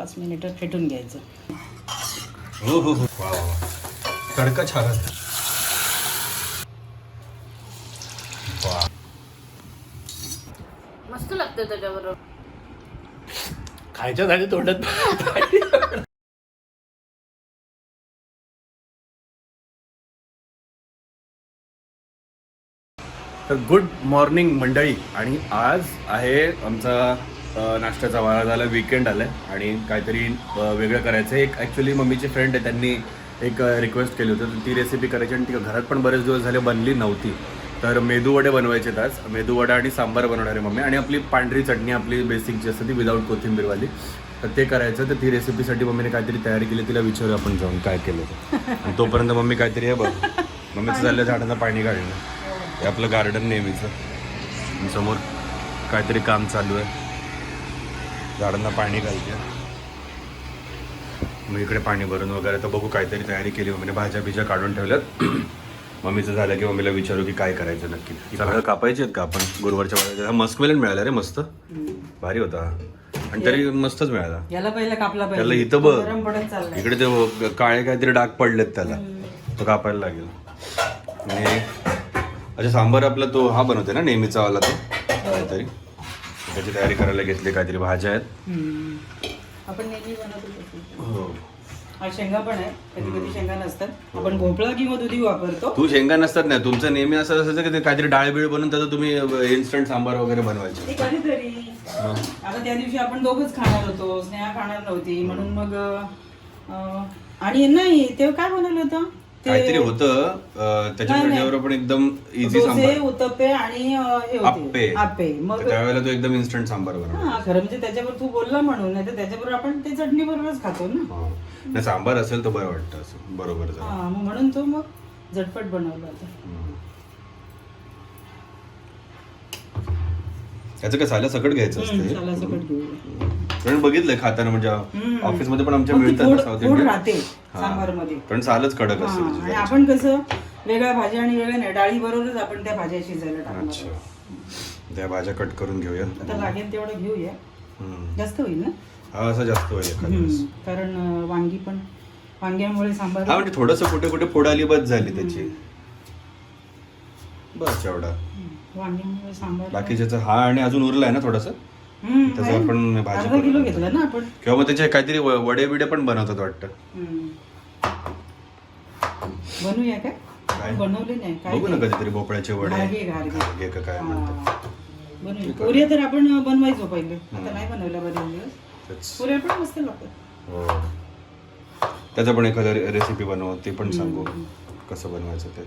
5 मिनिटं फेटून घ्यायचं. हो हो हो, तडका छान आहे. मस्त लागतं त्याच्याबरोबर. खायच्या झाली तोंडात. तर गुड मॉर्निंग मंडळी. आणि आज आहे आमचा नाश्त्याचा वारा झाला, वीकेंड आलाय आणि काहीतरी वेगळं करायचं आहे. एक ॲक्च्युली मम्मीचे फ्रेंड आहे, त्यांनी एक रिक्वेस्ट केली होती, तर ती रेसिपी करायची आणि ती घरात पण बरेच दिवस झाले बनली नव्हती. तर मेदूवडे बनवायचे आहेत आज. मेदूवडा आणि सांबार बनवणार आहे मम्मी, आणि आपली पांढरी चटणी आपली बेसिक जी असते ती विदाऊट कोथिंबीरवाली, तर ते करायचं. तर ती रेसिपीसाठी मम्मीने काहीतरी तयारी केली, तिला विचारू आपण जाऊन काय केलं होतं. आणि तोपर्यंत मम्मी काहीतरी आहे बघ, मम्मीचं चाललं झाडांना पाणी घालणं. हे आपलं गार्डन नेहमीचं, समोर काहीतरी काम चालू आहे, झाडांना पाणी घालते. मग इकडे पाणी भरून वगैरे. तर बघू काहीतरी तयारी केली मम्मीने, भाज्या बिज्या काढून ठेवल्यात. मम्मीचं झालं की मम्मीला विचारू की काय करायचं नक्की. सगळं कापायचे आहेत का आपण गुरुवारच्या वेळेला. मस्कमेलन मिळाला रे, मस्त भारी होता आणि तरी मस्तच मिळाला. याला पहिला कापला त्याला इथं बघ, इकडे ते काळे काहीतरी डाग पडलेत त्याला, तो कापायला लागेल. आणि अच्छा, सांबार आपला तो हा बनवते ना नेहमीचा वाला, तो काहीतरी त्याची तयारी करायला घेतली. काहीतरी भाज्या आहेत आपण नेहमी बनवतो. हो. शेंगा पण आहे, कधी कधी शेंगा नसतात. आपण भोपळा किंवा दुधी वापरतो. तू शेंगा नसतात ना, तुमचं नेहमी असं असायचं की ते काहीतरी डाळ बिळ बनवून त्याचं तुम्ही इन्स्टंट सांबार वगैरे बनवायचे. कधीतरी. आता त्या दिवशी आपण दोघंच खाणार होतो, स्नेहा खाणार नव्हती, म्हणून मग आणि नाही तेव्हा काय बनवलं होतं, काहीतरी होतं त्याच्यावर पण एकदम इझी सांबार, उत्तप्पे आणि हे होते आप्पे. मग त्यावेळेला तो एकदम इन्स्टंट सांबार बनवला. हा खरं म्हणजे त्याच्यावर तू बोलला म्हणून, नाही तर त्याच्याबरोबर आपण ते चटणी बरोबरच खातो ना. नाही, सांबार असेल तर बरं वाटतं असं, बरोबर. म्हणून तो मग झटपट बनवला होता. त्याचं काय साला सकट घ्यायचं असतं, साला सकट घेऊया. पण बघितलंय खाताना, म्हणजे ऑफिस मध्ये पण आमच्या मिळतात ना साऊथ इंडियन राहते सांबार मध्ये, पण सालच कडक असते. आणि आपण कसं वेगळ्या भाज्या आणि वेगळ्या नाही, डाळी बरोबरच आपण त्या भाज्या शिजायला टाकणार. अच्छा, त्या भाज्या कट करून घेऊया. आता लागेल तेवढं घेऊया, जास्त होईल ना. हा, असं जास्त होईल एखाद्या, कारण वांगी पण, वांग्यामुळे सांबार. हा म्हणजे थोडस कुठे कुठे फोडाली बस झाली त्याची, बस एवढा. वांग्यामुळे सांबार बाकीच्याचा हा, आणि अजून उरलाय ना थोडस, त्याचं आपण भाजी अर्धा किलो घेतला ना आपण. किंवा मग त्याचे काहीतरी वडे बिडे पण बनवतात वाटतं. बनवूया काय, बनवले नाही काय, बघू ना कधीतरी भोपळ्याचे वडे, घारगे काय म्हणतात. बनवूया. पुऱ्या तर आपण बनवायचो पहिले, आता नाही बनवल्या बरेच दिवस. पुऱ्या पण मस्त लागतात. हो, त्याचा पण एखादा रेसिपी बनव, ते पण सांगू कसं बनवायचं ते.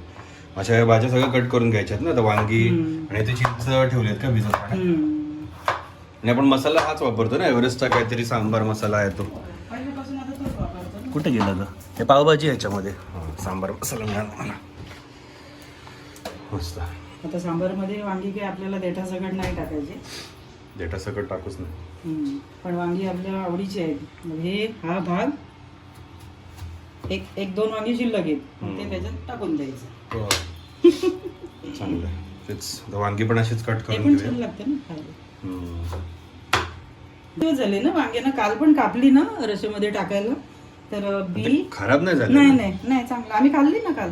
अशा या भाज्या सगळ्या कट करून घ्यायच्यात ना, आता वांगी आणि ते चिंच ठेवलेत का भिजत पाण्यात. आणि आपण मसाला हाच वापरतो ना, एव्हरेस्टचा काहीतरी सांबार मसाला आहे तो. पहिल्यापासून आता तोच वापरतो. कुठे गेला का हे, पावभाजी याच्यामध्ये सांबार मसाला मिळाला मला मस्त. आता सांबार मध्ये वांगी काही आपल्याला देठासकट नाही टाकायचे, देठासकट टाकूच नाही, पण वांगी आपल्या आवडीची आहेत. मग हे हा भाग एक दोन वांगी शिल्लक आहेत, ते त्याच्यात टाकून द्यायचं. चांगलं आहे तेच. वांगी पण अशीच कट ते करून पण छान लागते ना खायला. दिवस झाले ना वांग्यांना, काल पण कापली ना रश्यामध्ये टाकायला, तर बी खराब नाही झाली. नाही चांगलं, आम्ही खाल्ली ना काल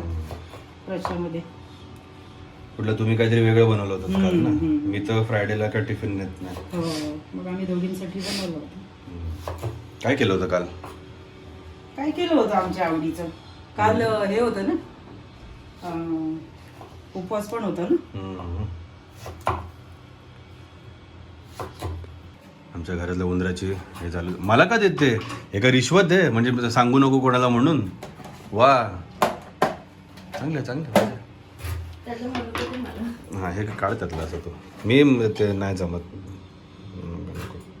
रश्यामध्ये. कुठलं तुम्ही काहीतरी वेगळं बनवलं होतं काल ना, मी तर फ्रायडेला काय टिफिन नेत नाही. हो, मग आम्ही दोघींसाठी बनवलं होतं. काय केलं होतं काल, काय केलं होतं आमच्या आवडीचं काल, हे होतं ना, उपवास पण होता ना. आमच्या घरातल्या उंदराची हे झालं. मला का देते, हे का रिश्वत आहे म्हणजे सांगू नको कोणाला म्हणून. वा, चांगलं चांगलं. हा, हे काढ त्यातलं असं, तो मी ते नाही जमत,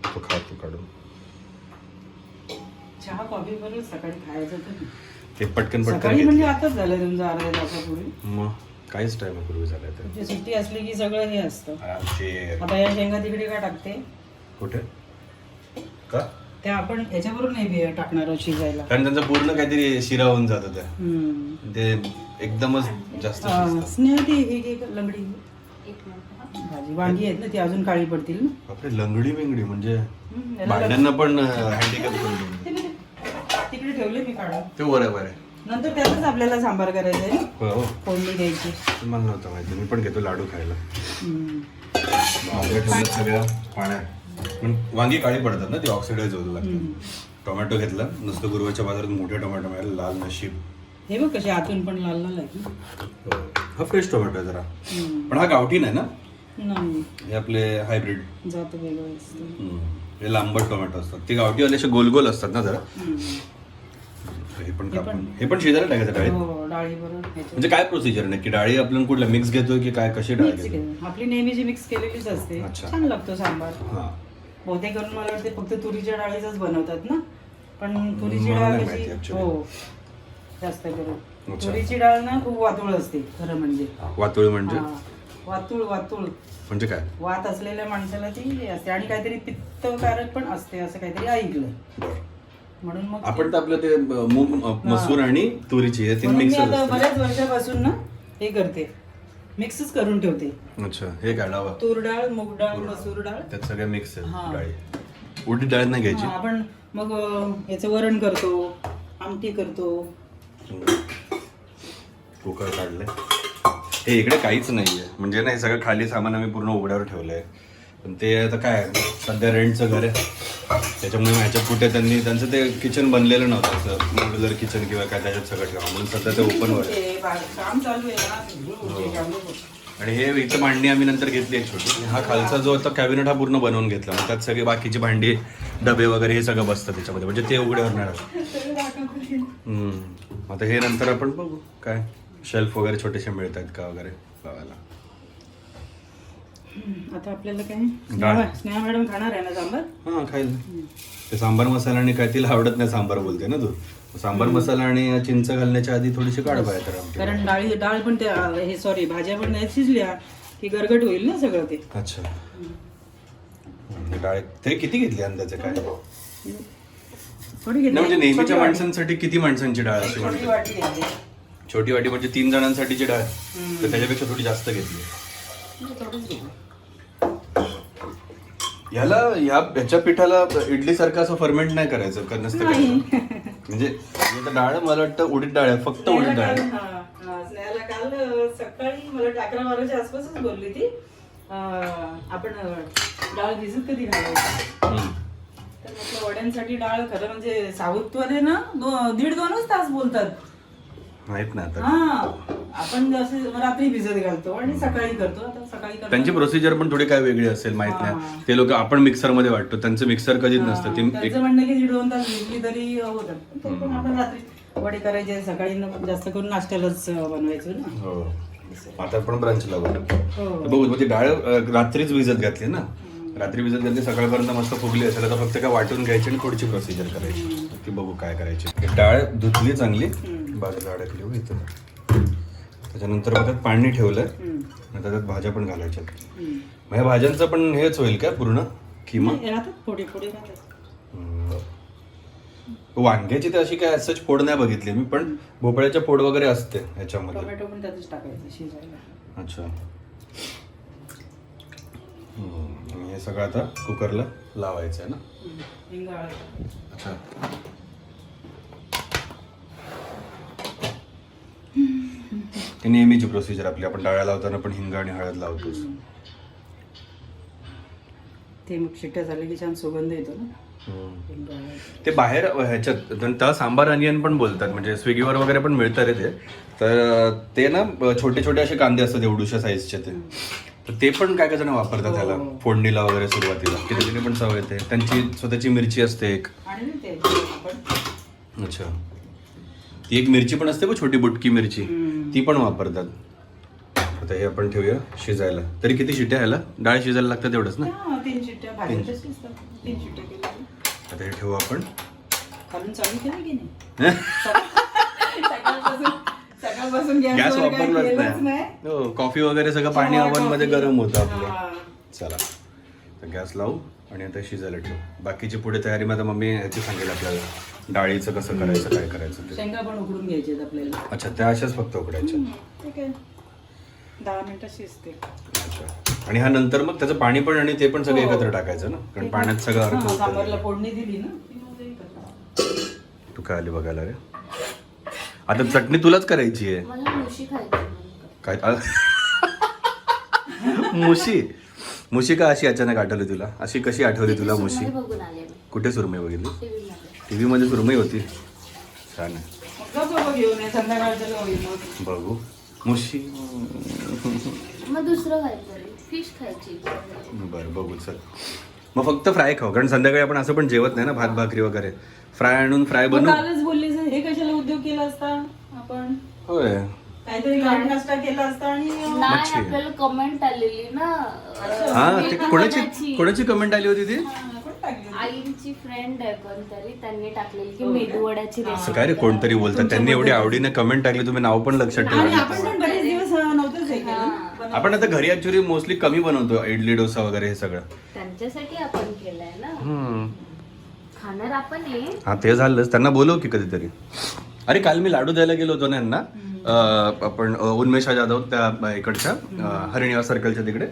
तो खातो काढून. चहा कॉफी बरोबर सकाळी खायचं तर ते पटकन सकाळी म्हणजे आताच झालं तुमचं अर्ध्या तासापूर्वी. मग काहीच टाइमापूर्वी झालाय ते. तुमची सुट्टी असली की सगळं हे असतं. आरामशीर. आता या शेंगा तिकडे काय टाकते, कुठे का त्या आपण याच्याबरोबर नाही टाकणार शिजायला, कारण त्यांचं पूर्ण काहीतरी शिरा होऊन जातं त्या, ते एकदमच जास्त स्नेहा ती एक लंगडी भाजी वांगी आहेत ना, ती अजून काळी पडतील ना. बापरे, लंगडी वेंगडी म्हणजे भांड्यांना पण हँडिकॅप करून ठेवले मी काढून. ते बरोबर आहे. नंतर त्यातच आपल्याला सांबार करायचा आहे. हो फोडणी द्यायची. मला नव्हतं माहिती. मी पण घेतो लाडू खायला. हम्म. वांगे ठेवलं सगळ्या पाण्यात. पण वांगी काळी पडतात ना, ती ऑक्सिडाईज व्हायला लागतात. टोमॅटो घेतला, नुसतं गुरुवारच्या बाजारात मोठे टोमॅटो मिळाले, लाल नशीब. हे बघ कसे आतून पण लाल लाल आहे ना. हा फ्रेश टोमॅटो आहे जरा. पण हा गावठी नाही ना, नाही हे आपले हायब्रिड. जात वेगळं असतं. हे लांबट टोमॅटो असतात. ते गावठीवाले असे गोल गोल असतात ना जरा. हे पण कापून हे पण शिजायला टाकायचं डाळी. हो डाळी बरोबर. म्हणजे काय प्रोसिजर नक्की? डाळी आपण कुठल्या मिक्स घेतोय की काय, कशी डाळ घेतो? आपली नेहमीची मिक्स केलेलीच असते. अच्छा. छान लागतो सांबार. हा, बहुतेक करून मला वाटते फक्त तुरीच्या डाळीचाच बनवतात ना. पण तुरीची मला डाळ नाही कशी माहिती actually. हो जास्त करून अच्छा. तुरीची डाळ ना खूप वातुळ असते खरं म्हणजे. वातुळी म्हणजे? हा. वातुळ वातुळ म्हणजे काय? वात असलेल्या माणसाला ती असते आणि काहीतरी पित्तकारक पण असते असं काहीतरी ऐकलं. बरं. म्हणून मग आपण तर आपलं ते मूग, मसूर आणि तुरीची हे तीन म्हणून मी मिक्स आता बऱ्याच वर्षापासून ना हे करते, मिक्सच करून ठेवते. अच्छा, हे काय डावा? तूर डाळ, मूग डाळ, मसूर डाळ त्यात सगळे मिक्स हा. आहे डाळी. उडीद डाळ नाही घ्यायची. हा, आपण मग याचं वरण करतो, आमटी करतो. कुकर काढलंय. हे इकडे काहीच नाहीये, म्हणजे ना हे सगळं खाली सामान आम्ही पूर्ण उघड्यावर ठेवलंय. पण ते आता काय सध्या रेंटचं घर आहे, त्याच्यामुळे ह्याच्यात कुठे त्यांचं ते किचन बनलेलं नव्हतं असं मॉड्युलर किचन किंवा काय त्याच्यात सगळं ठेवा, म्हणून सध्या ते ओपनवर आहे. ते काम चालू आहे ना. आणि हे इथं भांडी आम्ही नंतर घेतली एक छोटी. हा खालचा जो होता कॅबिनेट हा पूर्ण बनवून घेतला, मग त्यात सगळी बाकीची भांडी, डबे वगैरे हे सगळं बसतं त्याच्यामध्ये, म्हणजे ते उघड्यावर नाही राहत. आता हे नंतर आपण बघू काय शेल्फ वगैरे छोटेसे मिळत आहेत का वगैरे बघायला. आता आपल्याला काय डाळ. स्नेहा मॅडम खाणार आहे ना सांबार? हा खाईल. ते सांबार मसाला आणि काय तिला आवडत नाही सांबार बोलते ना तू. सांबार मसाला आणि चिंच घालण्याच्या आधी थोडीशी काढ बाहेर तर आमटी. कारण डाळ पण त्या हे सॉरी भाज्या पण नाही शिजल्या की गरगट होईल ना सगळं ते. अच्छा. डाळ ते किती घेतली अंदाजे काय? थोडी घेतली. म्हणजे नेहमीच्या माणसांसाठी किती माणसांची डाळ अशी छोटी म्हणते? वाटी घेतली. छोटी वाटी म्हणजे 3 जणांसाठीची डाळ, तर त्याच्यापेक्षा थोडी जास्त घेतली. थोडीच घेतली. ह्याच्या पिठाला इडली सारखं असं फर्मेंट नाही करायचं का? नसतं नाही. करायचं. म्हणजे आता डाळ मला वाटतं उडीद डाळ आहे, फक्त उडीद डाळ आहे. स्नेहाला काल सकाळी मला 11-12च्या आसपासच बोलली ती आपण डाळ भिजत कधी घालायची. तर म्हटलं वड्यांसाठी डाळ खरं म्हणजे साऊथवाले ना 1.5-2 तास बोलतात. माहित नाही आता. हा आपण जसे रात्री भिजत घालतो आणि सकाळी करतो. आता सकाळी करतो. त्यांची प्रोसिजर पण थोडी काय वेगळी असेल, माहित नाही. ते लोक आपण मिक्सर मध्ये वाटतो, त्यांचं मिक्सर कधीच नसतं. त्यांचं म्हणणं की 1.5-2 तास भिजली तरी होतात. तरी पण आपण रात्री वडे करायचे, सकाळी जास्त करून नाश्त्यालाच बनवायचो ना. हो. आता आपण ब्रंचला हो. बघू. मग ती डाळ रात्रीच भिजत घातली ना, रात्री भिजत घातली, सकाळपर्यंत मस्त फुगली असेल. आता फक्त काय वाटून घ्यायची आणि पुढची प्रोसिजर करायची. ती बघू काय करायची. डाळ धुतली चांगली, बाजूला अडकली हो इथं. त्याच्यानंतर मग त्यात पाणी ठेवलंय, त्याच्यात भाज्या पण घालायच्या. मग ह्या भाज्यांचं पण हेच होईल का पूर्ण किमा? थोडी राहतात. वांग्याची तर अशी काय असंच फोड नाही बघितली मी, पण भोपळ्याच्या फोड वगैरे असते ह्याच्यामध्ये. टोमॅटो पण त्यातच टाकायचं शिजायला. अच्छा. हे सगळं आता कुकरला लावायचं आहे ना. हिंग हळद. अच्छा. ही नेहमीची प्रोसिजर आपली. आपण डाळ्या लावताना पण हिंग आणि हळद लावतोच. ते मग शिट्ट्या झाले की छान सुगंध येतो ना. हिंग हळद. ते बाहेर ह्याच्यात त्याला सांबार अनियन पण बोलतात, म्हणजे स्विगीवर वगैरे पण मिळतं रे ते. तर ते ना छोटे छोटे असे कांदे असतात एवढूशा साईजचे ते. तर ते पण काय काय जण वापरतात त्याला फोडणीला वगैरे सुरुवातीला, की त्याच्याने पण चव येते. त्यांची स्वतःची मिरची असते एक. आणि ते आपण अच्छा. ती एक मिरची पण असते बघ, छोटी बुटकी मिरची, ती पण वापरतात. आता हे आपण ठेवूया शिजायला. तरी किती शिट्ट्या ह्याला? डाळ शिजायला लागतात तेवढंच ना? 3 शिट्ट्या भाज्या शिजतात. 3 शिट्ट्या केल्या. आता हे ठेवू आपण. खालून चालू केलं की नाही? सकाळपासून गॅस वापरलाच नाही. हो, कॉफी वगैरे सगळं पाणी ओव्हन मध्ये गरम होतं आपलं. चला तर गॅस लावू आणि आता शिजायला ठेवू. बाकीची पुढे तयारी माझ्या मम्मी ह्याची सांगेल आपल्याला, डाळीचं कसं करायचं, काय करायचं ते. शेंगा पण उकडून घ्यायचे आपल्याला. अच्छा, त्या अशाच फक्त उकडायच्या. ठीक आहे, 10 मिनिटं शिजते. अच्छा. आणि हा नंतर मग त्याचं पाणी पण आणि ते पण सगळं एकत्र टाकायचं ना, कारण पाण्यात सगळं अर्क होतं. सांबारला फोडणी दिली ना. तू काय आली बघायला रे? आता चटणी तुलाच करायची आहे. मला मुशी खायची. काय मुशी मुशी का अशी अचानक आठवली तुला? अशी कशी आठवली तुला मुशी? बघून आले मी कुठे सुरमई बघितली? टीव्ही मध्ये. टीव्ही मध्ये सुरमई होती. छान आहे. घेऊन ये संध्याकाळच्या होईल. बघू मुशी. मग दुसरं खायचं, फिश खायची. बरं बघू चल. मग फक्त फ्राय खाऊ, कारण संध्याकाळी आपण असं पण जेवत नाही ना, भात भाकरी वगैरे. फ्राय आणून फ्राय बनवू. कालच बोललीस हे कशाला उद्योग केला असता आपण? होय काहीतरी लाईट नाश्ता केला असता आणि नाही, आपल्याला कमेंट आलेली ना. हा ते कोणाची कमेंट आली होती ती? कोण टाकली? आईची फ्रेंड आहे कोणतरी, त्यांनी टाकलेली की मेदूवड्याची असं रेसिपी. काय रे कोणतरी बोलतात, त्यांनी एवढी आवडीने कमेंट टाकली, तुम्ही नाव पण लक्षात आणि ठेवा. आपण पण बरेच दिवस नव्हतंच हे केलं. आपण आता घरी ऍक्च्युली मोस्टली कमी बनवतो, इडली डोसा वगैरे हे सगळं. त्यांच्यासाठी आपण केलंय ना. खाणार आपण आहे. हा ते झालंच, त्यांना बोलव की कधीतरी. अरे काल मी लाडू द्यायला गेलो होतो ना यांना, आपण उन्मेषा जाधव त्या इकडच्या हरिनिवास सर्कलच्या तिकडे.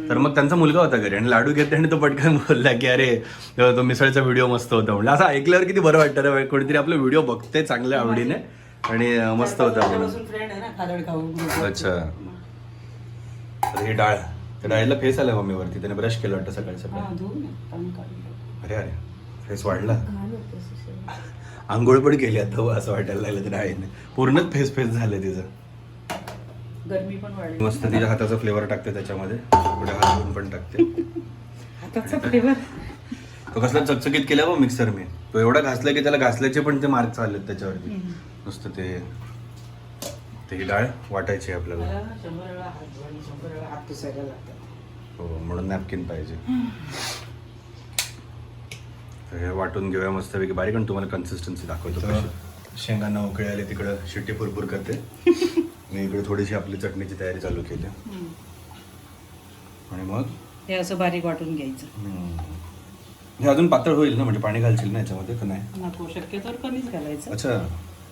तर मग त्यांचा मुलगा होता घरी आणि लाडू घेतला आणि तो पटकन बोलला की अरे तो मिसळचा व्हिडिओ मस्त होता. म्हणजे असं ऐकल्यावर किती बरं वाटतं रे, कोणीतरी आपला व्हिडिओ बघते चांगल्या आवडीने आणि मस्त होता म्हणून. फ्रेंड आहे ना खादड खाऊ. अच्छा. तर ही डाळ, त्या डाळीला फेस आला मम्मीवरती, त्याने ब्रश केलं वाटतं सकाळी सकाळी. अरे अरे फेस वाढला. घाण होतं सुसर. आंघोळ पण केली आता असं वाटायला लागलं त्या डाळीने. पूर्णच फेस फेस झालं तिचं. गरमी पण वाढली. मस्त तिच्या हाताचा फ्लेवर टाकते त्याच्यामध्ये, थोडे हात धुवून पण टाकते. हाताचा फ्लेवर तो कसला चकचकीत केला बघ मिक्सर मी, तो एवढा घासला की त्याला घासल्याचे पण ते मार्क चाललेत त्याच्यावरती. नुसतं ते ही डाळ वाटायची आहे आपल्याला. मला 100 वेळा हात धुवा आणि 100 वेळा हात पुसायला लागतात. हो म्हणून नॅपकिन पाहिजे. तर हे वाटून घेऊया मस्तपैकी बारीक, आणि तुम्हाला कन्सिस्टन्सी दाखवतो कशी. शेंगांना उकळी आले, तिकडं शिट्टी फुरफुर करते. मी इकडे थोडीशी आपली चटणीची तयारी चालू केली. आणि मग हे असं बारीक वाटून घ्यायचं. हे अजून पातळ होईल ना, म्हणजे पाणी घालशील ना याच्यामध्ये का नाही? नको, शक्यतो कमीच घालायचं. अच्छा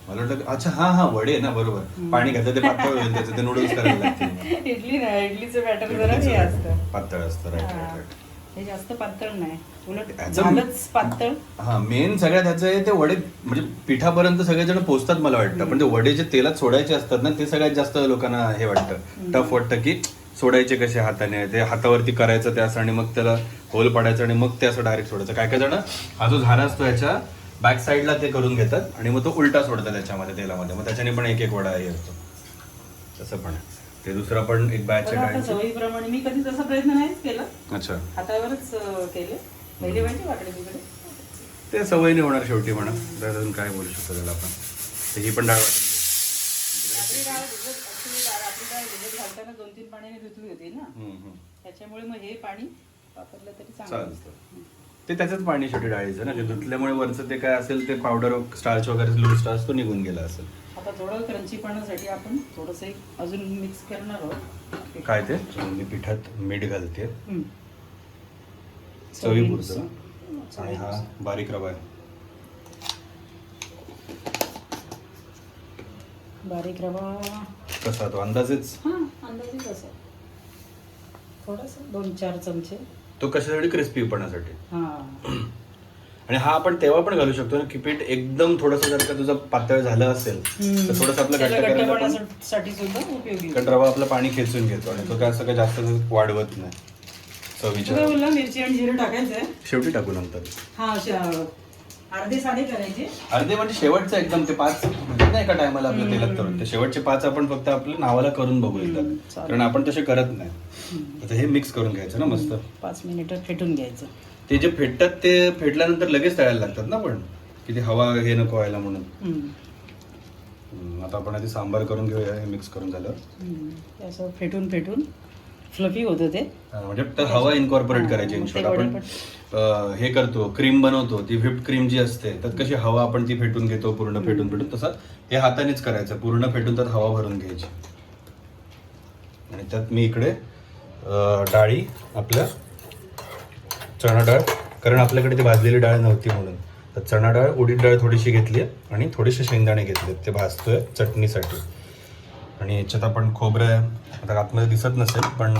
मला वाटलं अच्छा हा वडे ना, बरोबर. पाणी घातलं ते पातळ होईल, त्याचं ते नूडल्स करायला लागतील. इडली नाही, इडलीचं बॅटर जरा हे असतं, पातळ असतं. Right right right. हे जास्त पातळ नाही, उलट याचं- झालंच पातळ. हा मेन सगळ्यात ह्याचं आहे ते वडे, म्हणजे पिठापर्यंत सगळेजण पोचतात मला वाटतं, पण ते वडे जे तेलात सोडायचे असतात ना, ते सगळ्यात जास्त लोकांना हे वाटतं, टफ वाटतं की सोडायचे कसे हाताने, ते हातावरती करायचं ते असं आणि मग त्याला होल पाडायचं आणि मग ते असं डायरेक्ट सोडायचं. काय काय जण हा जो झारा असतो याच्या बॅक साईडला ते करून घेतात आणि मग तो उलटा सोडतात त्याच्यामध्ये तेलामध्ये, मग त्याच्याने पण एक एक वडा हे असतो. तसं पण ते दुसरं पण एक बॅच बघा, आता आहे. सवयीप्रमाणे मी कधी तसा प्रयत्न नाहीच केला, अच्छा हातावरच केले. पहिले माहिती वाकडे तिकडे ते सवयीने होणार शेवटी म्हणा, त्यातून काय बोलू शकतो त्याला आपण. तर ही पण डाळ वाटून घेऊ. रात्री डाळ भिजत घालताना 2-3 पाण्याने धुतली होती ना, त्याच्यामुळे मग हे पाणी वापरलं तरी चांगलं चालतं. असतं. ते त्याचंच पाणी शेवटी डाळीचं ना, ते धुतल्यामुळे वरचं ते काय असेल ते पावडर स्टार्च वगैरे लूज स्टार्च तो निघून गेला असेल. आता थोडं क्रंचीपणासाठी आपण थोडंसं एक अजून मिक्स करणार आहोत. काय ते मी पिठात मीठ घालते हम्म. चवीपुरतं, आणि हा बारीक रवा आहे. बारीक रवा कसा तो अंदाजेच, हा अंदाजे कसं थोडंसं 2-4 चमचे. तो कशासाठी? क्रिस्पीपणासाठी. हा आणि हा आपण तेव्हा पण घालू शकतो ना की पीठ एकदम थोडंसं जर का तुझं पातळ झालं असेल तर थोडंसं आपलं घट्ट करायला पण, घट्टपणासाठी सुद्धा उपयोगी. कारण रवा आपलं पाणी खेचून घेतो आणि तो काय असं काही जास्त वाढवत नाही चवीच्या. तुला बोलला मिरची आणि जिरं टाकायचंय. शेवटी टाकू नंतर. हा अर्धे साधे करायचे. अर्धे म्हणजे शेवटचं एकदम ते 5 म्हणजे ना एका टायमाला आपल्या तेलात करून, ते शेवटचे 5 आपण फक्त आपल्या नावाला करून बघू एकदा, कारण आपण तसे करत नाही. आता हे मिक्स करून घ्यायचं ना मस्त. 5 मिनिटं फेटून घ्यायचं. ते जे फेटतात ते फेटल्यानंतर लगेच तळायला लागतात ना, पण की ते हवा हे नको व्हायला म्हणून. आता आपण आधी सांबार करून घेऊया. हे मिक्स करून झालं असं फेटून फ्लफी होतं ते. म्हणजे तर हवा इन्कॉर्पोरेट करायची. इन शॉर्ट आपण हे करतो, क्रीम बनवतो, ती व्हिप्ड क्रीम जी असते त्यात कशी हवा आपण ती फेटून घेतो, पूर्ण फेटून तसं हे हातानेच करायचं, पूर्ण फेटून त्यात हवा भरून घ्यायची. आणि त्यात मी इकडे डाळी, आपल्या चणा डाळ, कारण आपल्याकडे ती भाजलेली डाळ नव्हती म्हणून, तर चणा डाळ, उडीद डाळ थोडीशी घेतली आणि थोडेसे शेंगदाणे घेतले, ते भाजतोय चटणीसाठी. आणि याच्यात आपण खोबरं आहे, आता आतमध्ये दिसत नसेल पण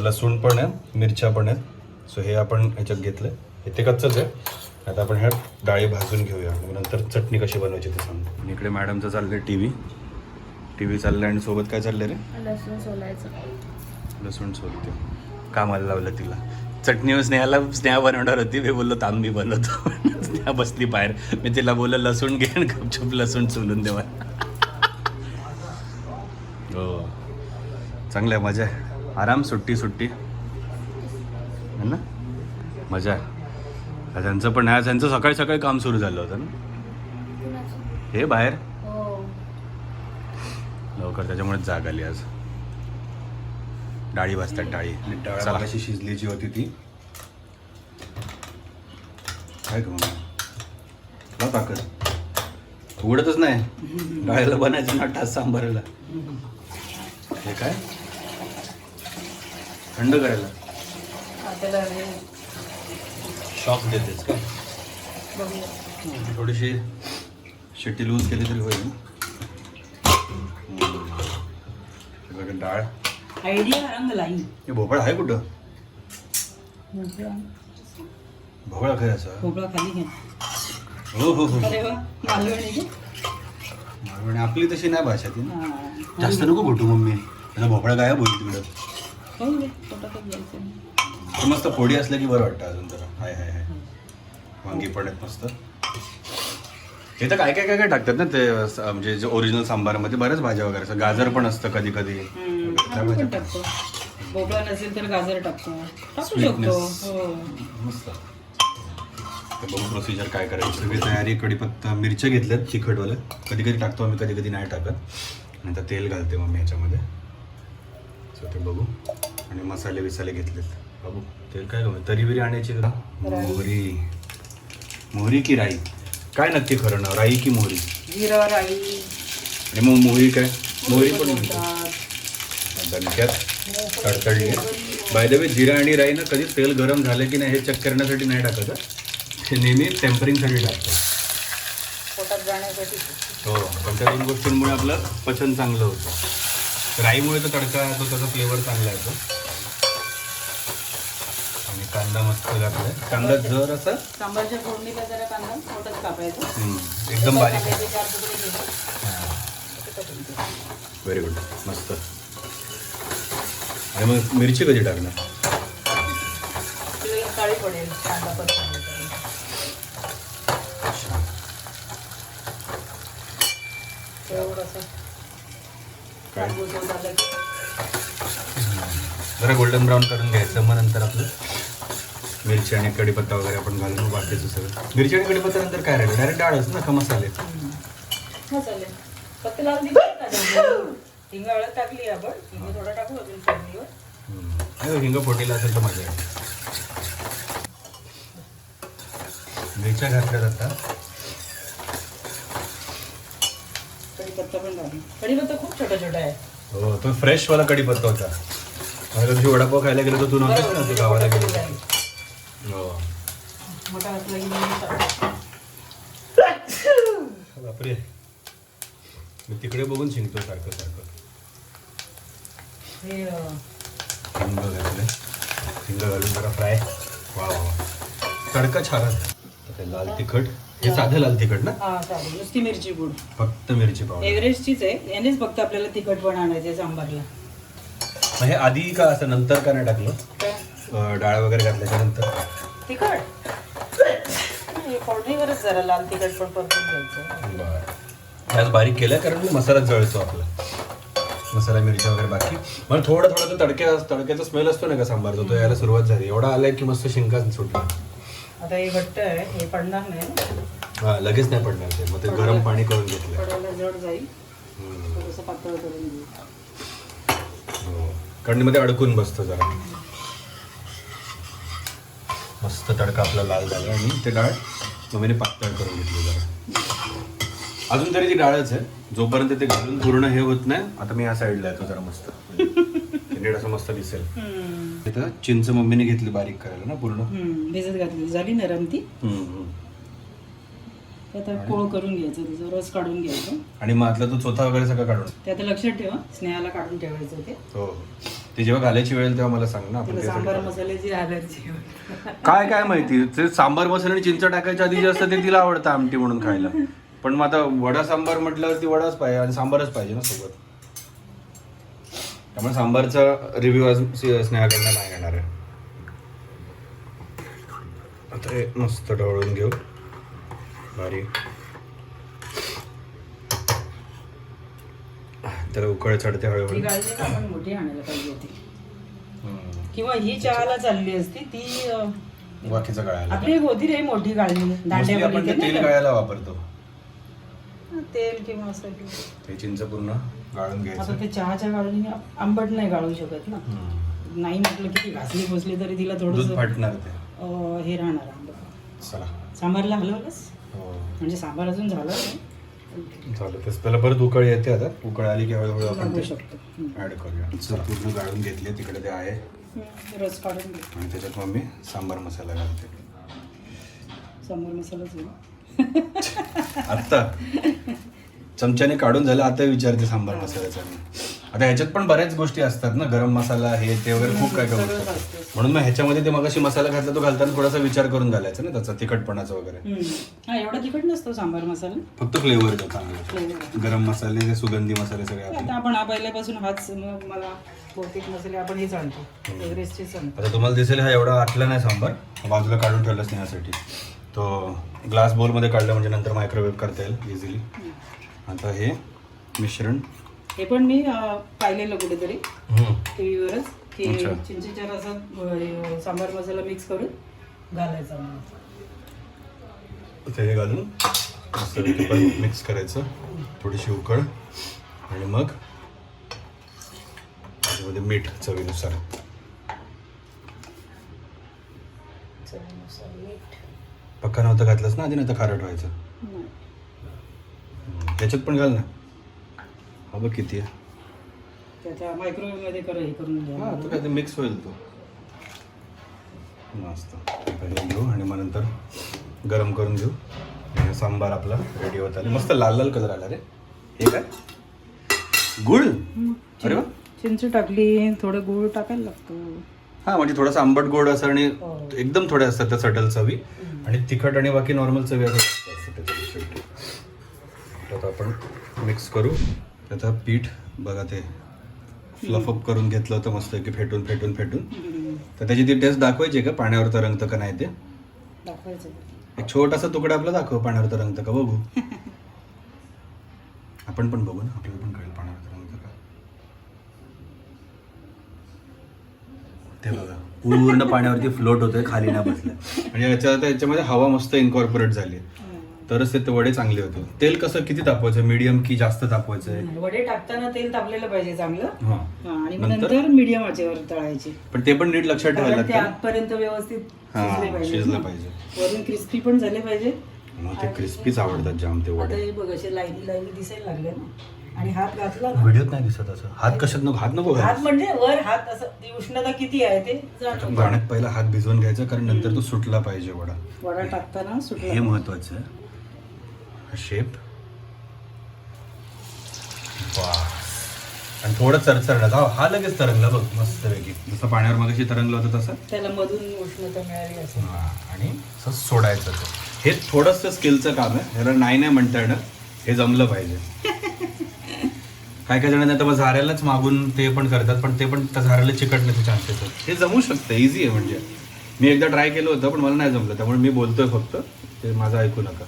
लसूण पण आहे, मिरच्या पण आहेत. सो हे आपण ह्याच्यात घेतलं, हे ते कच्चंच आहे. आता आपण ह्या डाळी भाजून घेऊया मग नंतर चटणी कशी बनवायची ते सांगू. आणि इकडे मॅडमचं चाललंय टी व्ही चाललंय आणि सोबत काय चाललंय रे? लसूण सोलायचं. लसूण सोलते. कामाला लावलं तिला. चटणी स्नेहा बनवणार होती. मी बोललो थांब मी बनवतो. स्नेहा बसली बाहेर. मी तिला बोललो लसूण घे गपचूप लसूण सोलून देवा. हो चांगलं आहे, मजा आहे. आराम सुट्टी है ना, मजा आहे. त्यांचं पण आहे, त्यांचं सकाळी सकाळी काम सुरू झालं होतं ना हे बाहेर लवकर, त्याच्यामुळेच जाग आली आज. डाळी भाजतात डाळी. डाळ अशी शिजलीची होती ती काय करू ना ताकद उघडतच नाही. डाळीला बनायचं ना टास सांबारायला. हे काय थंड करायला शॉक देतेच काय. थोडीशी शेट्टी लूज केली तरी होईल. डाळ आयडिया रंग लाई. हे भोपळा आहे कुठं? भोपळा काय असा? भोपळा खाली घे. हो हो हो. अरे वा, मालवणी घे. मालवणी आपली तशी नाही भाषा ती. हा. जास्त नको भोटू मम्मी. त्याला भोपळा गायब होईल तिकडं. हो रे, पोटातच घ्यायचं. ते मस्त फोडी असल्या की बरं वाटतं अजून जरा. हाय हाय हाय. वांगी पण आहेत मस्त. हे तर काय काय काय काय टाकतात ना ते म्हणजे जे ओरिजिनल सांबारमध्ये बऱ्याच भाज्या वगैरे असतात. गाजर पण असतं कधी कधी. आपण पण टाकतो. भोपळा नसेल तर गाजर टाकतो. टाकू शकतो. हो. मस्त. तर बघू प्रोसिजर काय करायची. सगळी तयारी. कढीपत्ता मिरच्या घेतल्यात तिखटवाल्या. कधी कधी टाकतो आम्ही, कधी कधी नाही टाकत. नंतर तेल घालते मम्मी याच्यामध्ये. सो ते बघू. आणि मसाले बिसाले घेतलेत. बघू तेल काय करू. तरी बिरी आणायची का? मोहरी की राई काय नक्की खरं ना? राई की मोहरी? जिरा राई. आणि मग मोहरी काय? मोहरी पण दणक्यात तडतडली. बाय द वे जिरा आणि राई ना कधी तेल गरम झालं की नाही हे चेक करण्यासाठी नाही टाकत. हे नेहमी टेम्परिंगसाठी टाकतं. पोटात जाण्यासाठी. हो पण त्या दोन गोष्टींमुळे आपलं पचन चांगलं होतं. राईमुळे तर तडका तो त्याचा फ्लेवर चांगला येतो. आणि कांदा मस्त घातलाय. कांदा जर असा सांबारच्या फोडणीला जरा कांदा मोठाच कापायचा. एकदम बारीक. चार तुकडे घ्यायचे. Very good. मस्त. आणि मग मिरची कधी टाकणार? तिला काळी पडेल कांदा परत. काय जरा गोल्डन ब्राऊन करून घ्यायचं. मग नंतर आपलं मिरची आणि कढीपत्ता वगैरे आपण घालून बाकीचं सगळं. मिरची आणि कढीपत्ता नंतर काय राहिलं? डायरेक्ट डाळच ना का मसाले? हा चालेल. फक्त लाल तिखट टाकायचं. हिंग हळद टाकली आपण. हिंग थोडा टाकू अजून फोडणीवर. हिंग फोडलेला असेल तर मजा आहे. मिरच्या घातल्या जातात. कढीपत्ता पण टाकली. कढीपत्ता खूप छोटा छोटा आहे. हो तो फ्रेशवाला कढीपत्ता होता. मला तुझी वडापाव खायला गेलो तर तू नव्हतेस ना, तू गावाला गेलो. हो मोठा असला की बापरे. मी तिकडे बघून शिंकतो सारखं सारखं. हे हिंग घातले. हिंग घालून जरा फ्राय. वा वा तडका छान आहे. लाल तिखट. हे साधं लाल तिखट ना? हा चालेल. नुसती मिरची पूड. फक्त मिरची पावडर. एव्हरेस्टचीच आहे. यानेच फक्त आपल्याला तिखट पण आणायचं सांबारला. मग हे आधी का असं नंतर का नाही टाकलं? डाळ वगैरे घातल्याच्या नंतर तिखट फोडणीवरच जरा लाल तिखट पण परतून घ्यायचं. बरं. आज बारीक केलं कारण मी मसाला जळतो आपला. मसाला मिरच्या वगैरे बाकी. मला थोडा थोडा तो तडक्याचा स्मेल असतो ना का सांबारचा, तो यायला सुरुवात झाली. एवढा आलाय की मस्त शिंका सुटला. आता हे घट्ट आहे. हे पडणार नाही. हा लगेच नाही पडणार ते. मग ते गरम पाणी करून घेतलं. पडायला जड जाईल. थोडंसं पातळ करून घेऊ. हो कढीमध्ये अडकून बसतं जरा. मस्त तडका आपला लाल झाला. आणि ते डाळ मम्मीने पातळ करून घेतली जरा. अजून तरी ती डाळच आहे. जोपर्यंत ते घालून पूर्ण हे होत नाही. आता मी या साईडला येतो जरा मस्त. नीट असं मस्त दिसेल. इथं चिंच मम्मीने घेतली बारीक करायला ना पूर्ण. भिजत घातली. झाली नरम ती. आता कोळ करून घ्यायचं. तिचा रस काढून घ्यायचा. आणि मग आतला तो चोथा वगैरे सगळं काढून. ते आता लक्षात ठेवा. स्नेहाला काढून ठेवायचं ते. हो ते जेव्हा घालायची वेळ येईल तेव्हा मला सांग ना, आपण तिला त्यासाठी सांबार करू. मसाल्याची अलर्जी. काय काय माहिती ते सांबार मसाला आणि चिंच टाकायच्या आधी जे असतं ते तिला आवडतं आमटी म्हणून खायला. पण मग आता वडा सांबार म्हटल्यावर ती वडाच पाहिजे आणि सांबारच पाहिजे ना सोबत. त्यामुळे सांबारचा रिव्ह्यू आज स्नेहाकडनं नाही येणार आहे. आता हे मस्त ढवळून घेऊ बारीक. त्याला उकळ चढते ही हळूहळू. गाळली ना आपण मोठी आणायला पाहिजे होती, किंवा ही चहाला चालली असती ती. बाकीचं गळायला आपली एक होती रे मोठी गाळली Mostly दांड्या आपण ते तेल गळायला वापरतो. तेल किंवा असं. ते चिंच पूर्ण गाळून आता घ्यायचं. ते चहाच्या गाळणीने आंबट नाही गाळू शकत ना. नाही म्हटलं की ती घासली फुसली तरी तिला दूध थोडंसं फाटणार ते. हे राहणार आंबट. चला सांबारला हलवलंस हो म्हणजे सांबार अजून झाला नाही. झालं तेच. पहिला परत उकळ येते. आता उकळ आली की हळूहळू आपण लागू ते शकतो. ऍड करूया. चला पूर्ण गाळून घेतली तिकडे ते आहे रस काढून घे. आणि त्याच्यात मग मी सांबार मसाला घालते. सांबार मसालाच आहे. आत्ता चमच्याने काढून झालं. आता विचारते सांबार मसाल्याचा मी. आता ह्याच्यात पण बऱ्याच गोष्टी असतात ना, गरम मसाला हे ते वगैरे खूप काय काय सगळंच गोष्टी असतं. असतात. म्हणून मग ह्याच्यामध्ये ते मगाशी मसाला घातला तो घालताना थोडासा विचार करून घालायचा ना त्याचा तिखटपणाचा वगैरे. हा एवढा तिखट नसतो सांबार मसाला. फक्त फ्लेवर येतो चांगला. Flavor. गरम मसाले ते सुगंधी मसाले सगळे आता आपले. आपण हा पहिल्यापासून हाच मग मला बहुतेक मसाले आपण हे चालतो एव्हरेस्टचे चालतो. आता तुम्हाला दिसेल हा एवढा आटला नाही सांबार. बाजूला काढून ठेवलाच नाही यासाठी. तो ग्लास बोलमध्ये काढला म्हणजे नंतर मायक्रोवेव्ह करता येईल इझिली. आता हे मिश्रण हे पण मी पाहिलेलं कुठेतरी टीव्हीवरच की अच्छा. चिंचेच्या रसात सांबार मसाला मिक्स करून घालायचा म्हणून. ते घालून मस्त पण मिक्स करायचं. थोडीशी उकळ आणि मग त्याच्यामध्ये मीठ चवीनुसार. चवीनुसार मीठ. पक्का नव्हतं घातलंच ना आधी, नाही तर खारट व्हायचं. नाही. त्याच्यात पण घाल ना. हा बघ किती आहे. त्याच्या मायक्रोवेव्ह मध्ये हे करून घ्या. हा तो काय ते मिक्स होईल तो मस्त. पहिले घेऊ आणि मग नंतर गरम करून घेऊ. आणि सांबार आपला रेडी होत आले. मस्त लाल लाल कलर आला रे. हे काय गुळ. अरे वा. चिंच टाकली, थोडं गूळ टाकायला लागतो. हा म्हणजे थोडासा आंबट गोड असं आणि हो. एकदम थोडे असतात त्या सटल चवी आणि तिखट आणि बाकी नॉर्मल चवी असतात त्याच्या शेवटी. आता आपण मिक्स करू. त्याचं पीठ बघा ते फ्लफ अप करून घेतलं होतं मस्त की फेटून फेटून फेटून. तर त्याची ती टेस्ट दाखवायची का पाण्यावर तरंगतं का नाही ते. दाखवायचं. एक छोटासा तुकडा आपला दाखव पाण्यावर तरंगतं का बघू. आपण पण बघू ना, आपल्याला पण कळेल पाण्यावर तरंगतं का. ते बघा पूर्ण पाण्यावरती फ्लोट होतोय, खाली ना बसलं. म्हणजे याच्यामध्ये हवा मस्त इन्कॉर्पोरेट झाली तरच ते वडे चांगले होते. तेल कसं किती तापवायचं, मीडियम की जास्त तापवायचं आहे. वडे टाकताना तेल तापलेलं पाहिजे चांगलं. हा हा, आणि मग नंतर मीडियम आचेवर तळायचे. पण ते पण नीट लक्षात ठेवायला कारण ते लागतं. आतपर्यंत व्यवस्थित हा शिजले पाहिजे. शिजलं पाहिजे. वरून क्रिस्पी पण झाले पाहिजे. मग ते क्रिस्पीच आवडतात जाम ते आता वडे. हे बघ असे लाईनी लाईनी दिसायला लागले ना. आणि हात घातला ना, व्हिडिओत नाही दिसत असं. हात कशात नको, हात नको हात म्हणजे वर हात असं ती उष्णता किती आहे ते जाणवतं. गाण्यात पहिला हात भिजवून घ्यायचा कारण नंतर तो सुटला पाहिजे वडा. वडा टाकताना सुटला. हे महत्वाचं आहे. शेप वा. आणि थोडं चरचरला हा लगेच तरंगला बघ मस्त पैकी. जसं पाण्यावर मगाशी तरंगलं होतं तसं. त्याला मधून उष्णता मिळाली असं. हा, आणि असं सोडायचं ते. हे थोडंसं स्किलचं काम आहे. ह्याला नाही नाही म्हणता येणं. हे जमलं पाहिजे. काय काय जणांना तर झाऱ्यालाच मागून ते पण करतात, पण ते पण त्या झाऱ्याला चिकटण्याचे चान्सेस आहेत. हे जमू शकतं, इझी आहे. म्हणजे मी एकदा ट्राय केलं होतं पण मला नाही जमलं, त्यामुळे मी बोलतोय फक्त. ते माझं ऐकू नका.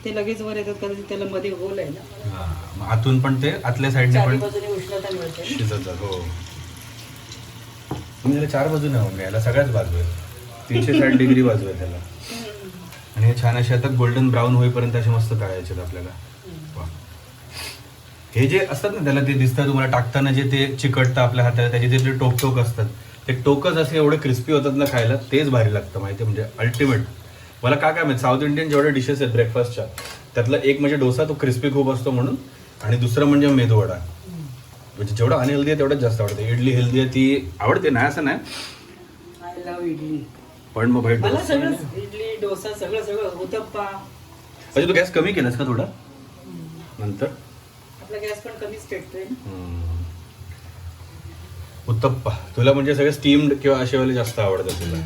ते लगेच वर येतात कारण त्याला मध्ये होल आहे ना. मग आतून पण ते आतल्या साईडने चारी पण बाजूने उष्णता मिळते. शिजतात. हो तुम्ही त्याला 4 बाजू नाही याला सगळ्याच बाजू आहेत. 360 डिग्री बाजू आहे त्याला. आणि हे छान असे आता गोल्डन ब्राऊन होईपर्यंत असे मस्त तळायचे आपल्याला. वा. हे जे असतात ना त्याला ते दिसतं तुम्हाला टाकताना जे ते चिकटतं आपल्या हाताला, त्याचे जे टोक असतात ते टोकच असे एवढे क्रिस्पी होतात ना खायला. तेच भारी लागतं माहिती. म्हणजे अल्टिमेट. मला काय माहिती साऊथ इंडियन जेवढे डिशेस आहेत ब्रेकफास्टच्या त्यातला एक म्हणजे डोसा, तो क्रिस्पी खूप असतो म्हणून. आणि दुसरं म्हणजे मेदूवडा. म्हणजे जेवढं अनहेल्दी आहे तेवढंच जास्त आवडते. इडली हेल्दी आहे ती आवडते नाही असं नाही. I love idli. पण मग भाई मला डोसा सगळं इडली डोसा सगळं उत्तप्पा. म्हणजे तू गॅस कमी केलास का थोडा नंतर. आपला गॅस पण कमीच पेटतोय. उत्तप्पा तुला म्हणजे सगळे स्टीम्ड किंवा असेवाले जास्त आवडतात तुला.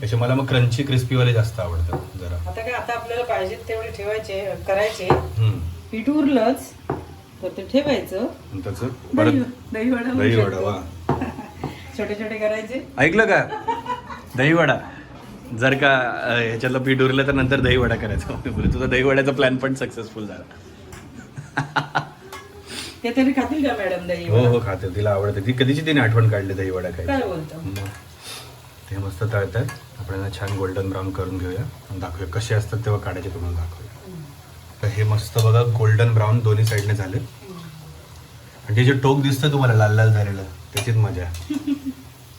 त्याचे मला मग क्रंची क्रिस्पीवाले जास्त आवडतात जरा. आता काय आता आपल्याला पाहिजे तेवढे ठेवायचे करायचे. हम्म. पीठ उरलंच तर ते ठेवायचं. आणि त्याचं परत दही वडा दही वडा. वा छोटे छोटे करायचे. ऐकलं का दही वडा. जर का ह्याच्यातलं पीठ उरलं तर नंतर दही वडा करायचा. तुझा दही वड्याचा प्लॅन पण सक्सेसफुल झाला. ते तरी खातील का मॅडम दही हो वडा? हो खाते. तिला आवडते. ती कधीची तिने आठवण काढली दही वडा काय खायची. बोलतो? मग ते मस्त तळतात. आपण यांना छान गोल्डन ब्राऊन करून घेऊया आणि दाखवूया कसे असतात तेव्हा काढायचे तुम्हाला दाखवूया. तर हे मस्त बघा गोल्डन ब्राऊन दोन्ही साईडने झाले. आणि ते जे टोक दिसतं तुम्हाला लाल लाल झालेलं त्याचीच मजा आहे.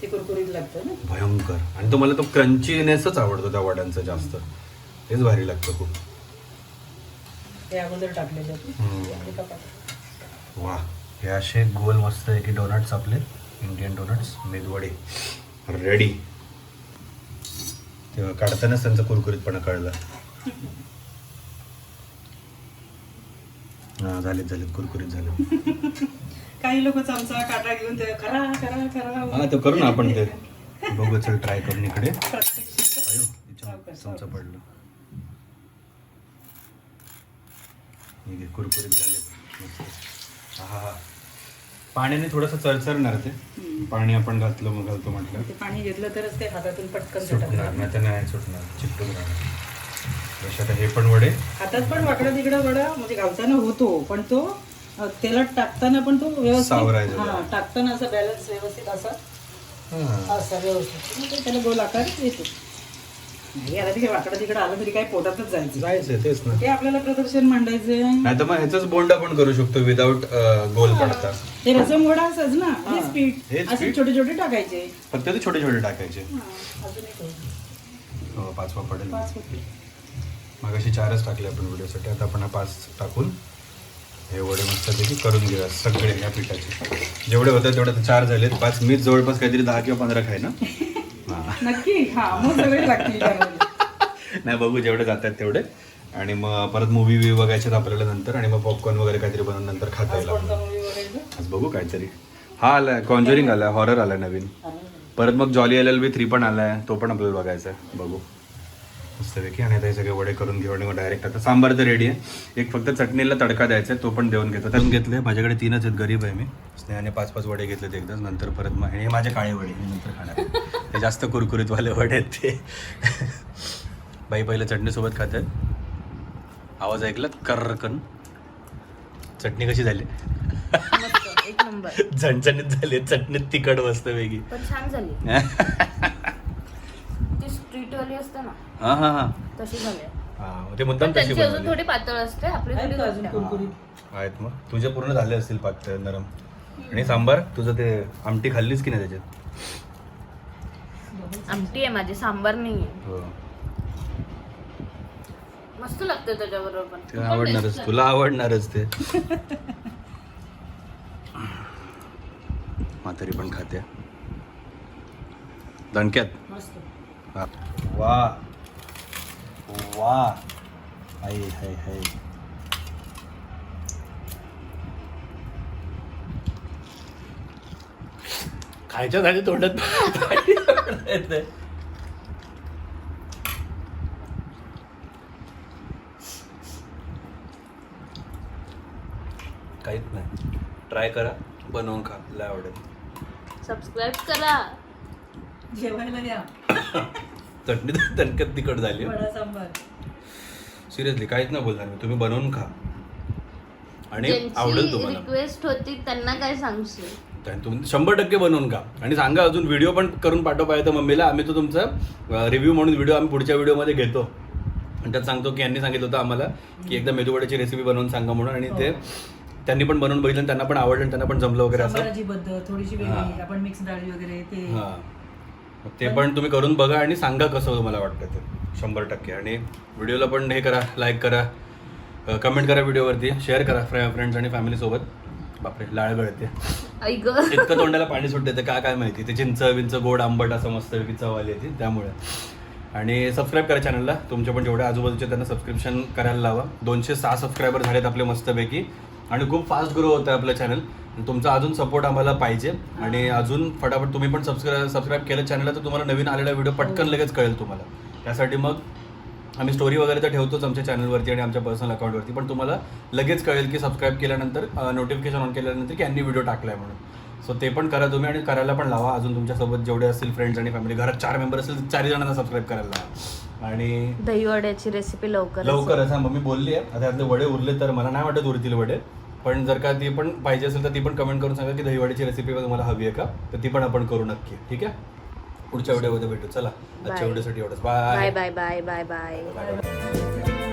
ते कुरकुरीत लागतं ना. भयंकर. आणि तो मला तो क्रंचीनेसच आवडतो त्या वड्यांचा जास्त. तेच भारी लागतं खूप. ते अगोदर टाकलेले आहेत. वा हे असे गोल मस्त आहे की डोनट्स आपले इंडियन डोनट्स मेदवडे रेडी. तेव्हा काढतानाच त्यांचा कुरकुरीतपणा कळला. हा झालेत झालेत कुरकुरीत झाले. काही लोक चमचा काटा घेऊन ते करा करा करा. हा ते करू ना आपण ते. बघू चल ट्राय करून इकडे. प्रत्येक अयो याच्यावर चमचा पडलं. ठीक आहे कुरकुरीत झाले. हा हा पाण्याने थोडंसं चरचरणार ते. पाणी आपण घातलं मग घालतो म्हटलं ते पाणी घेतलं तरच ते हातातून पटकन सुटणार सुटणार. नाही तर नाही सुटणार चिपटून राहणार. तसे आता हे पण वडे हातात पण वाकडा तिकडा वडा म्हणजे घालताना होतो पण तो तेलात टाकताना पण तो सावरायचा. व्यवस्थित. हा टाकताना असा बॅलन्स व्यवस्थित हा. असा व्यवस्थित मग ते त्याला गोल आकार येतो. नाही आता तिकडे वाकडा तिकडे आलं तरी काय पोटातच जायचं. जायचं तेच ना. ते आपल्याला प्रदर्शन मांडायचंय. नाही तर मग ह्याच बोंड आपण करू शकतो विदाऊट गोल पडता. ते रसम वडा असच ना. हेच पीठ हेच असे पीठ. छोटे छोटे टाकायचे. फक्त ते छोटे छोटे टाकायचे. अजून एक हो पाचवा पडेल. 5 होते. मग अशी 4च टाकले आपण व्हिडिओसाठी. आता आपण 5 टाकून हे वडे मस्तपैकी करून घेऊया सगळे ह्या पिठाचे. जेवढे होतात तेवढे 4 झालेत. 5 मीच जवळपास काहीतरी 10 किंवा 15 खाय ना. नक्की. हा मग सगळे लागतील त्यामध्ये. नाही बघू जेवढे जातात तेवढे. आणि मग परत मूवी व्ही बघायचे आपल्याला नंतर. आणि मग पॉपकॉर्न वगैरे काहीतरी बनवून नंतर खाता येईल. कोणता मूवी बघायचं? आज बघू काहीतरी. हा आलाय कॉन्जरिंग आलाय हॉरर आलाय नवीन. परत मग जॉली LLB 3 पण आलाय. तो पण आपल्याला बघायचा आहे. बघू मस्तपैकी. आणि आता हे सगळे वडे करून घेऊ आणि मग डायरेक्ट आता सांबार तर रेडी आहे. एक फक्त चटणीला तडका द्यायचा आहे तो पण देऊन घेतो. त्यातून घेतले माझ्याकडे 3च आहेत. गरीब आहे मी. स्नेहाने 5-5 वडे घेतलेत एकदाच. नंतर परत मग हे माझे काळे वडे मी नंतर खाणार. ते जास्त कुरकुरीतवाले वडे आहेत ते. बाई पहिलं चटणीसोबत खात आहेत. आवाज ऐकलात कर्रकन. चटणी कशी झाली? मस्त, एक नंबर. झणझणीत झाली. चटणीत तिखट मस्त वेगळी. पण छान झाली. ती स्ट्रीट वाली असते ना हा हा हा तशी झाली. हा ते मुद्दाम तशी त्यांची अजून बनवली. थोडी पातळ असते आपली आहेत थोडी का अजून घट्ट. कुरकुरीत? आहेत मग तुझे पूर्ण झाले असतील पातळ नरम. आणि सांबार तुझं ते आमटी खाल्लीच की नाही त्याच्यात? आमटी आहे माझी, सांबार नाहीये. हो मस्त लागतं त्याच्याबरोबर पण. ते आवडणारच तुला आवडणारच ते. म्हातारी पण खाते दणक्यात. मस्त. हा. वा वा हाय हाय हाय. खायच्या झाली तोंडात येतंय. काहीच नाही. ट्राय करा बनवून खा लय आवडेल. सबस्क्राईब करा. जेवायला या. चटणी तणकत तिखट झाली. वडा सांबार. सिरियसली काहीच नाही बोलणार मी. तुम्ही बनवून खा आणि आवडेल ज्यांची तुम्हाला. रिक्वेस्ट होती त्यांना काय सांगशील? तुम्ही 100% बनवून खा. आणि सांगा अजून व्हिडिओ पण करून पाठवा पाहिजे तर मम्मीला. आम्ही तो तुमचा रिव्ह्यू म्हणून व्हिडिओ आम्ही पुढच्या व्हिडिओमध्ये घेतो. आणि त्यात सांगतो की यांनी सांगितलं होतं आम्हाला की एकदा मेदूवड्याची रेसिपी बनवून सांगा म्हणून. आणि ते त्यांनी पण बनवून बघितलं. त्यांना पण आवडलं. त्यांना पण जमलं वगैरे असं. सांबाराची पद्धत थोडीशी वेगळी. आपण मिक्स डाळी वगैरे ते. हां ते पण तुम्ही करून बघा आणि सांगा कसं तुम्हाला वाटतं ते. 100%. आणि व्हिडिओला पण हे करा, लाईक करा, कमेंट करा व्हिडिओवरती, शेअर करा फ्रेंड्स आणि फॅमिलीसोबत. बापरे लाळ गळते. इतकं तोंडाला पाणी सुटते तर काय माहिती. ते चिंच गोड आंबट असं मस्त चव आली होती त्यामुळे. आणि सबस्क्राईब करा चॅनलला. तुमच्या पण जेवढे आजूबाजूचे त्यांना सबस्क्रिप्शन करायला लावा. 206 सबस्क्रायबर झालेत आपले मस्तपैकी. आणि खूप फास्ट ग्रो होतं आपलं चॅनल. तुमचा अजून सपोर्ट आम्हाला पाहिजे आणि अजून फटाफट तुम्ही पण सबस्क्राईब केलं चॅनलला तर तुम्हाला नवीन आलेला व्हिडिओ पटकन लगेच कळेल तुम्हाला. त्यासाठी मग आम्ही स्टोरी वगैरे तर ठेवतोच आमच्या चॅनलवरती आणि आमच्या पर्सनल अकाउंटवरती, पण तुम्हाला लगेच कळेल की सबस्क्राईब केल्यानंतर नोटिफिकेशन ऑन केल्यानंतर की यांनी व्हिडिओ टाकला आहे म्हणून. सो ते पण करा तुम्ही आणि करायला पण लावा. अजून तुमच्यासोबत जेवढे असतील फ्रेंड्स आणि फॅमिली, घरात 4 मेंबर असेल तर 4 जणांना सबस्क्राईब करायला लावा. आणि दहीवड्याची रेसिपी लवकरच हा मम्मी बोलली आहे. आता त्यातले वडे उरले तर मला नाही वाटत उरतील वडे, पण जर का ती पण पाहिजे असेल तर ती पण कमेंट करून सांगा की दहीवड्याची रेसिपी तुम्हाला हवी आहे का, तर ती पण आपण करू नक्की. ठीक आहे, पुढच्या व्हिडिओमध्ये भेटू. चला आजच्या व्हिडिओसाठी एवढंच. Bye bye bye bye bye bye.